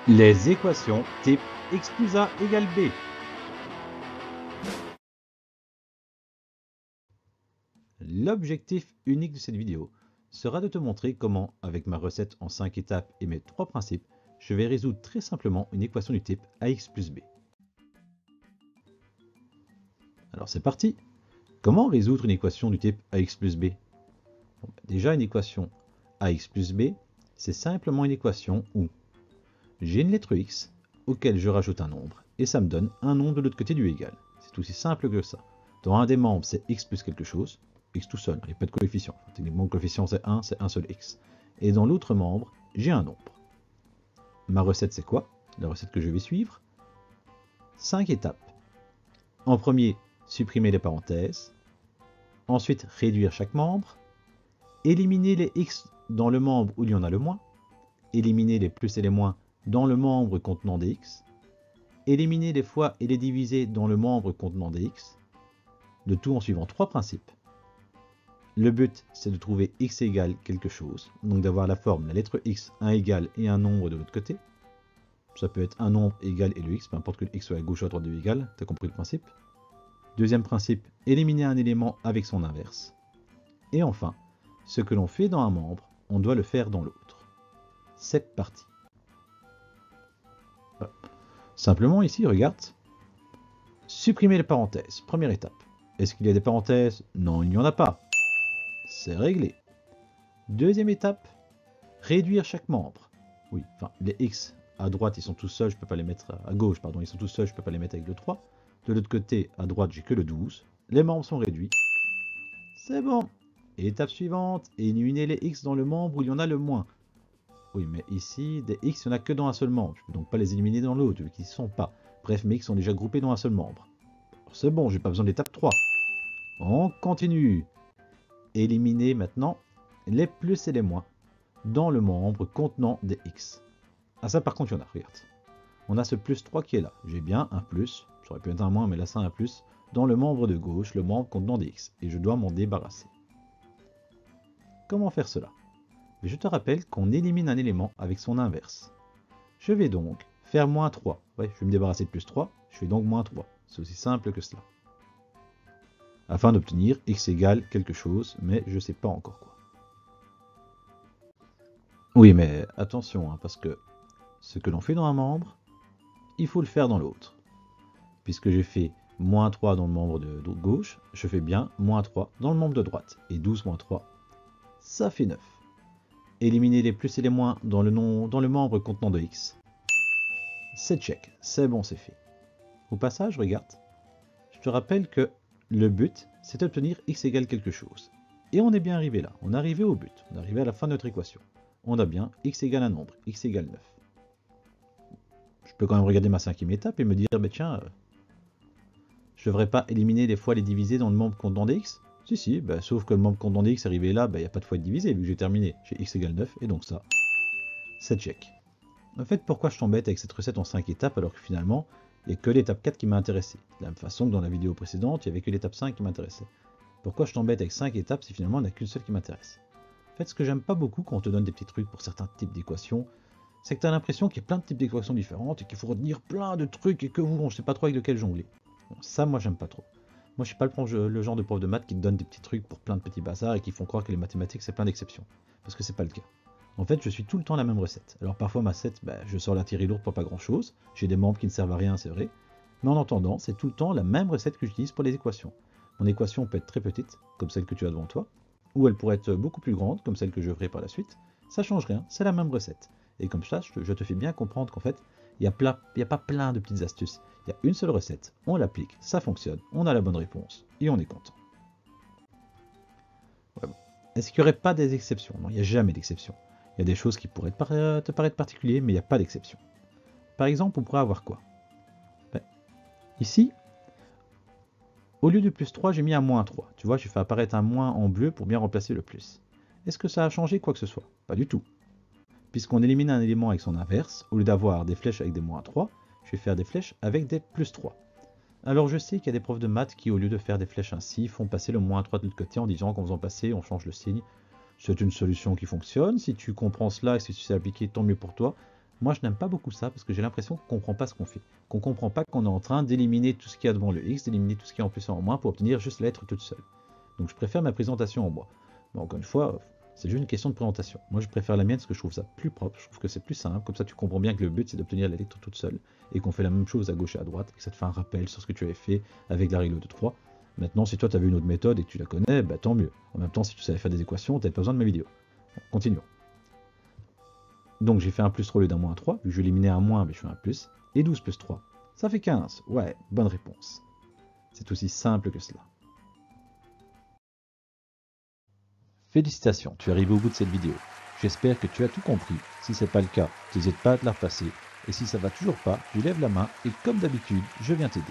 Les équations type x plus a égale b. L'objectif unique de cette vidéo sera de te montrer comment, avec ma recette en 5 étapes et mes 3 principes, je vais résoudre très simplement une équation du type ax plus b. Alors c'est parti. Comment résoudre une équation du type ax plus b? Déjà, une équation ax plus b, c'est simplement une équation où j'ai une lettre x auquel je rajoute un nombre et ça me donne un nombre de l'autre côté du égal. C'est aussi simple que ça. Dans un des membres, c'est x plus quelque chose, x tout seul, il n'y a pas de coefficient. Techniquement, le coefficient c'est un seul x. Et dans l'autre membre, j'ai un nombre. Ma recette c'est quoi? La recette que je vais suivre? 5 étapes. En premier, supprimer les parenthèses. Ensuite, réduire chaque membre. Éliminer les x dans le membre où il y en a le moins. Éliminer les plus et les moins dans le membre contenant des x. Éliminer les fois et les diviser dans le membre contenant des x. Le tout en suivant 3 principes. Le but, c'est de trouver x égale quelque chose, donc d'avoir la forme, la lettre x, un égal et un nombre de l'autre côté. Ça peut être un nombre égal et le x, peu importe que le x soit à gauche ou à droite du égal, tu as compris le principe. Deuxième principe, éliminer un élément avec son inverse. Et enfin, ce que l'on fait dans un membre, on doit le faire dans l'autre. C'est parti. Voilà. Simplement ici, regarde. Supprimer les parenthèses, première étape. Est-ce qu'il y a des parenthèses? Non, il n'y en a pas. C'est réglé. Deuxième étape, réduire chaque membre. Oui, enfin, les x à droite, ils sont tous seuls, je ne peux pas les mettre à gauche, pardon, ils sont tous seuls, je ne peux pas les mettre avec le 3. De l'autre côté, à droite, j'ai que le 12. Les membres sont réduits. C'est bon. Étape suivante, éliminer les x dans le membre où il y en a le moins. Oui, mais ici, des x, il n'y en a que dans un seul membre. Je ne peux donc pas les éliminer dans l'autre, vu qu'ils ne sont pas. Bref, mes x sont déjà groupés dans un seul membre. C'est bon, j'ai pas besoin de l'étape 3. On continue. Éliminer maintenant les plus et les moins dans le membre contenant des x. Ah ça par contre il y en a, regarde. On a ce plus 3 qui est là. J'ai bien un plus, ça aurait pu être un moins mais là c'est un plus, dans le membre de gauche, le membre contenant des x. Et je dois m'en débarrasser. Comment faire cela? Je te rappelle qu'on élimine un élément avec son inverse. Je vais donc faire moins 3. Ouais, je vais me débarrasser de plus 3, je fais donc moins 3. C'est aussi simple que cela. Afin d'obtenir x égale quelque chose, mais je ne sais pas encore quoi. Oui, mais attention, hein, parce que ce que l'on fait dans un membre, il faut le faire dans l'autre. Puisque j'ai fait moins 3 dans le membre de gauche, je fais bien moins 3 dans le membre de droite. Et 12 moins 3, ça fait 9. Éliminer les plus et les moins dans le membre contenant de x. C'est check, c'est bon, c'est fait. Au passage, regarde, je te rappelle que le but, c'est d'obtenir x égale quelque chose. Et on est bien arrivé là, on est arrivé au but, on est arrivé à la fin de notre équation. On a bien x égale un nombre, x égale 9. Je peux quand même regarder ma 5e étape et me dire, bah tiens, je devrais pas éliminer les fois les divisés dans le membre contenant des x? Si, bah, sauf que le membre contenant des x est arrivé là, il n'y a pas de fois de divisé vu que j'ai terminé. J'ai x égale 9 et donc ça, c'est check. En fait, pourquoi je t'embête avec cette recette en 5 étapes alors que finalement, il n'y a que l'étape 4 qui m'a intéressé. De la même façon que dans la vidéo précédente, il n'y avait que l'étape 5 qui m'intéressait. Pourquoi je t'embête avec 5 étapes si finalement il n'y en a qu'une seule qui m'intéresse? En fait, ce que j'aime pas beaucoup quand on te donne des petits trucs pour certains types d'équations, c'est que tu as l'impression qu'il y a plein de types d'équations différentes et qu'il faut retenir plein de trucs et que je ne sais pas trop avec lequel jongler. Bon, ça, moi, j'aime pas trop. Moi, je suis pas le genre de prof de maths qui te donne des petits trucs pour plein de petits bazars et qui font croire que les mathématiques, c'est plein d'exceptions. Parce que c'est pas le cas. En fait, je suis tout le temps la même recette. Alors parfois, ma recette, je sors la tirée lourde pour pas grand chose. J'ai des membres qui ne servent à rien, c'est vrai. Mais en attendant, c'est tout le temps la même recette que j'utilise pour les équations. Mon équation peut être très petite, comme celle que tu as devant toi, ou elle pourrait être beaucoup plus grande, comme celle que je ferai par la suite. Ça change rien, c'est la même recette. Et comme ça, je te fais bien comprendre qu'en fait, il n'y a pas plein de petites astuces. Il y a une seule recette, on l'applique, ça fonctionne, on a la bonne réponse, et on est content. Ouais, bon. Est-ce qu'il n'y aurait pas des exceptions? Non, il n'y a jamais d'exception. Il y a des choses qui pourraient te paraître particulières, mais il n'y a pas d'exception. Par exemple, on pourrait avoir quoi? Ici, au lieu de plus 3, j'ai mis un moins 3. Tu vois, j'ai fait apparaître un moins en bleu pour bien remplacer le plus. Est-ce que ça a changé quoi que ce soit? Pas du tout. Puisqu'on élimine un élément avec son inverse, au lieu d'avoir des flèches avec des moins 3, je vais faire des flèches avec des plus 3. Alors je sais qu'il y a des profs de maths qui, au lieu de faire des flèches ainsi, font passer le moins 3 de l'autre côté en disant qu'en faisant passer, on change le signe. C'est une solution qui fonctionne. Si tu comprends cela et si tu sais l'appliquer, tant mieux pour toi. Moi, je n'aime pas beaucoup ça parce que j'ai l'impression qu'on ne comprend pas ce qu'on fait. Qu'on ne comprend pas qu'on est en train d'éliminer tout ce qu'il y a devant le x, d'éliminer tout ce qui est en plus et en moins pour obtenir juste la lettre toute seule. Donc je préfère ma présentation en bois. Mais encore une fois, c'est juste une question de présentation. Moi, je préfère la mienne parce que je trouve ça plus propre, je trouve que c'est plus simple. Comme ça, tu comprends bien que le but, c'est d'obtenir la lettre toute seule et qu'on fait la même chose à gauche et à droite et que ça te fait un rappel sur ce que tu avais fait avec la règle de 3. Maintenant, si toi, tu as vu une autre méthode et que tu la connais, bah, tant mieux. En même temps, si tu savais faire des équations, tu n'avais pas besoin de ma vidéo. Bon, continuons. Donc j'ai fait un plus au lieu d'un moins 3, vu que je éliminais un moins, mais je fais un plus. Et 12 plus 3, ça fait 15. Ouais, bonne réponse. C'est aussi simple que cela. Félicitations, tu es arrivé au bout de cette vidéo. J'espère que tu as tout compris. Si ce n'est pas le cas, n'hésite pas à te la repasser. Et si ça va toujours pas, tu lèves la main et comme d'habitude, je viens t'aider.